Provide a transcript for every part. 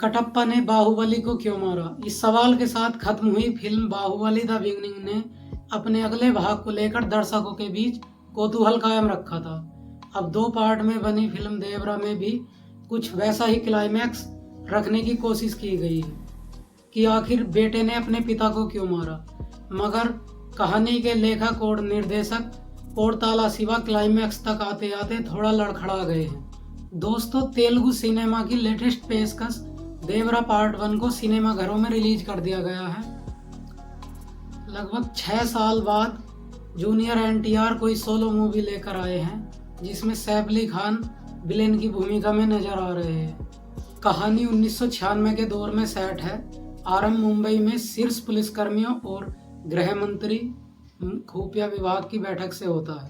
कटप्पा ने बाहुबली को क्यों मारा? इस सवाल के साथ खत्म हुई फिल्म बाहुबली द बिगिनिंग ने अपने अगले भाग को लेकर दर्शकों के बीच कौतूहल कायम रखा था। अब 2 पार्ट में बनी फिल्म देवरा में भी कुछ वैसा ही क्लाइमैक्स रखने की कोशिश की गई है कि आखिर बेटे ने अपने पिता को क्यों मारा। मगर कहानी के लेखक और निर्देशक कोरताला शिवा क्लाइमैक्स तक आते आते थोड़ा लड़खड़ा गए हैं। दोस्तों, तेलुगु सिनेमा की लेटेस्ट पेशकश देवरा पार्ट 1 को सिनेमा घरों में रिलीज कर दिया गया है। लगभग 6 साल बाद जूनियर एनटीआर कोई सोलो मूवी लेकर आए हैं जिसमें सैफ अली खान विलेन की भूमिका में नजर आ रहे हैं। कहानी 1996 के दौर में सेट है। आरंभ मुंबई में शीर्ष पुलिसकर्मियों और गृह मंत्री खुफिया विभाग की बैठक से होता है।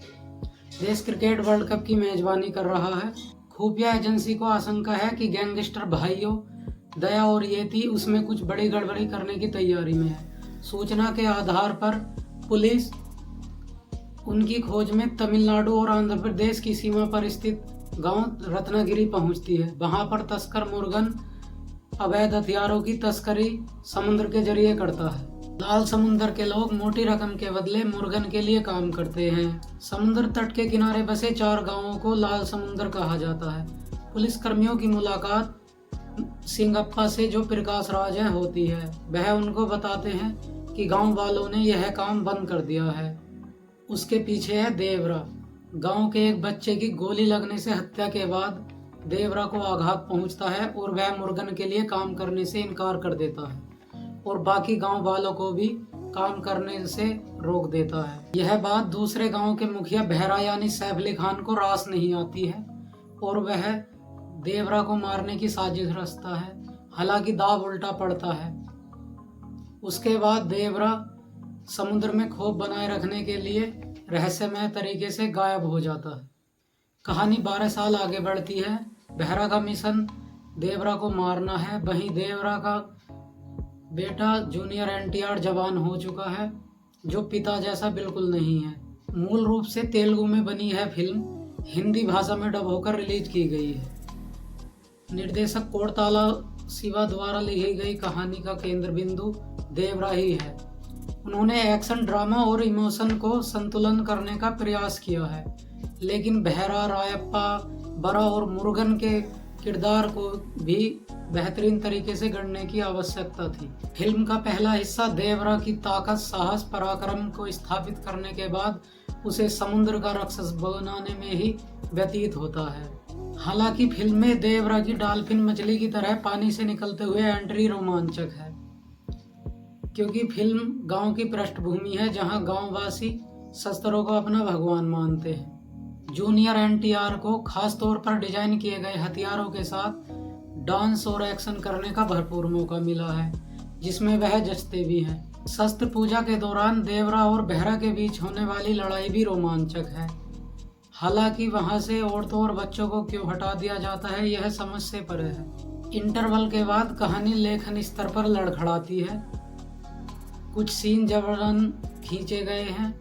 देश क्रिकेट वर्ल्ड कप की मेजबानी कर रहा है। खुफिया एजेंसी को आशंका है कि गैंगस्टर भाइयों दया और येती उसमें कुछ बड़ी गड़बड़ी करने की तैयारी में है। सूचना के आधार पर पुलिस उनकी खोज में तमिलनाडु और आंध्र प्रदेश की सीमा पर स्थित गांव रत्नागिरी पहुंचती है। वहां पर तस्कर मुर्गन अवैध हथियारों की तस्करी समुद्र के जरिए करता है। लाल समुद्र के लोग मोटी रकम के बदले मुर्गन के लिए काम करते हैं। समुद्र तट के किनारे बसे 4 गांवों को लाल समुद्र कहा जाता है। पुलिस कर्मियों की मुलाकात सिंगप्पा से, जो प्रकाश राज है, होती है। वह उनको बताते हैं कि गांव वालों ने यह काम बंद कर दिया है। उसके पीछे है देवरा। गांव के एक बच्चे की गोली लगने से हत्या के बाद देवरा को आघात पहुंचता है और वह मुर्गन के लिए काम करने से इनकार कर देता है और बाकी गांव वालों को भी काम करने से रोक देता है। यह बात दूसरे गांव के मुखिया बहरा यानी सैफ अली खान को रास नहीं आती है और वह देवरा को मारने की साजिश रचता है। हालांकि दाव उल्टा पड़ता है। उसके बाद देवरा समुद्र में खौफ बनाए रखने के लिए रहस्यमय तरीके से गायब हो जाता है। कहानी 12 साल आगे बढ़ती है। बहरा का मिशन देवरा को मारना है। वहीं देवरा का बेटा जूनियर एनटीआर जवान हो चुका है, जो पिता जैसा बिल्कुल नहीं है। मूल रूप से तेलुगु में बनी है फिल्म हिंदी भाषा में डब होकर रिलीज की गई है। निर्देशक कोरताला शिवा द्वारा लिखी गई कहानी का केंद्र बिंदु देवरा ही है। उन्होंने एक्शन, ड्रामा और इमोशन को संतुलन करने का प्रयास किया है, लेकिन बहरा, रायप्पा, बरा और मुर्गन के किरदार को भी बेहतरीन तरीके से गढ़ने की आवश्यकता थी। फिल्म का पहला हिस्सा देवरा की ताकत, साहस, पराक्रम को स्थापित करने के बाद उसे समुद्र का राक्षस बनाने में ही व्यतीत होता है। हालांकि फिल्म में देवरा की डॉल्फिन मछली की तरह पानी से निकलते हुए एंट्री रोमांचक है, क्योंकि फिल्म गांव की पृष्ठभूमि है जहां गांववासी शस्त्रों को अपना भगवान मानते हैं। जूनियर एनटीआर को खास तौर पर डिजाइन किए गए हथियारों के साथ डांस और एक्शन करने का भरपूर मौका मिला है, जिसमें वह जचते भी हैं। शस्त्र पूजा के दौरान देवरा और बहरा के बीच होने वाली लड़ाई भी रोमांचक है। हालांकि वहां से औरतों और बच्चों को क्यों हटा दिया जाता है, यह समझ से परे है। इंटरवल के बाद कहानी लेखन स्तर पर लड़खड़ाती है। कुछ सीन जबरन खींचे गए हैं।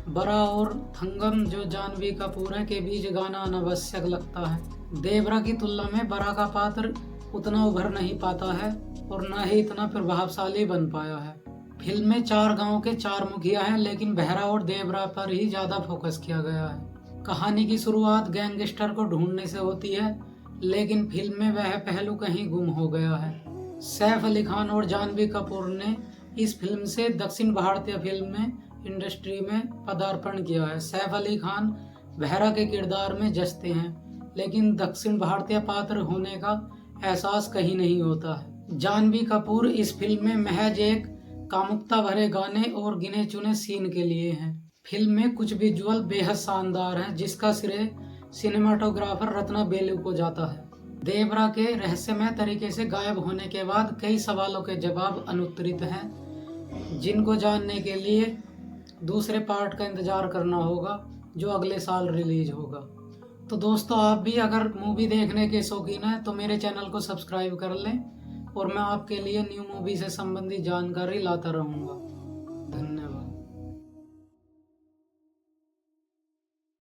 बरा और थंगम, जो जानवी कपूर है, के बीच गाना अनावश्यक लगता है। देवरा की तुलना में बरा का पात्र उतना उभर नहीं पाता है और न ही इतना प्रभावशाली बन पाया है। फिल्म में 4 गांव के 4 मुखिया हैं, लेकिन बहरा और देवरा पर ही ज्यादा फोकस किया गया है। कहानी की शुरुआत गैंगस्टर को ढूंढने से होती है, लेकिन फिल्म में वह पहलू कहीं गुम हो गया है। सैफ अली खान और जानवी कपूर ने इस फिल्म से दक्षिण भारतीय फिल्म इंडस्ट्री में पदार्पण किया है। सैफ अली खान बहरा के किरदार में जचते हैं, लेकिन दक्षिण भारतीय पात्र होने का एहसास कहीं नहीं होता है। जानवी कपूर इस फिल्म में महज एक कामुकता भरे गाने और गिने चुने सीन के लिए हैं। फिल्म में कुछ विजुअल बेहद शानदार हैं, जिसका श्रेय सिनेमाटोग्राफर रत्ना बेलू को जाता है। देवरा के रहस्यमय तरीके से गायब होने के बाद कई सवालों के जवाब अनुत्तरित हैं, जिनको जानने के लिए दूसरे पार्ट का इंतजार करना होगा, जो अगले साल रिलीज होगा। तो दोस्तों, आप भी अगर मूवी देखने के शौकीन हैं तो मेरे चैनल को सब्सक्राइब कर लें और मैं आपके लिए न्यू मूवी से संबंधित जानकारी लाता रहूँगा। धन्यवाद।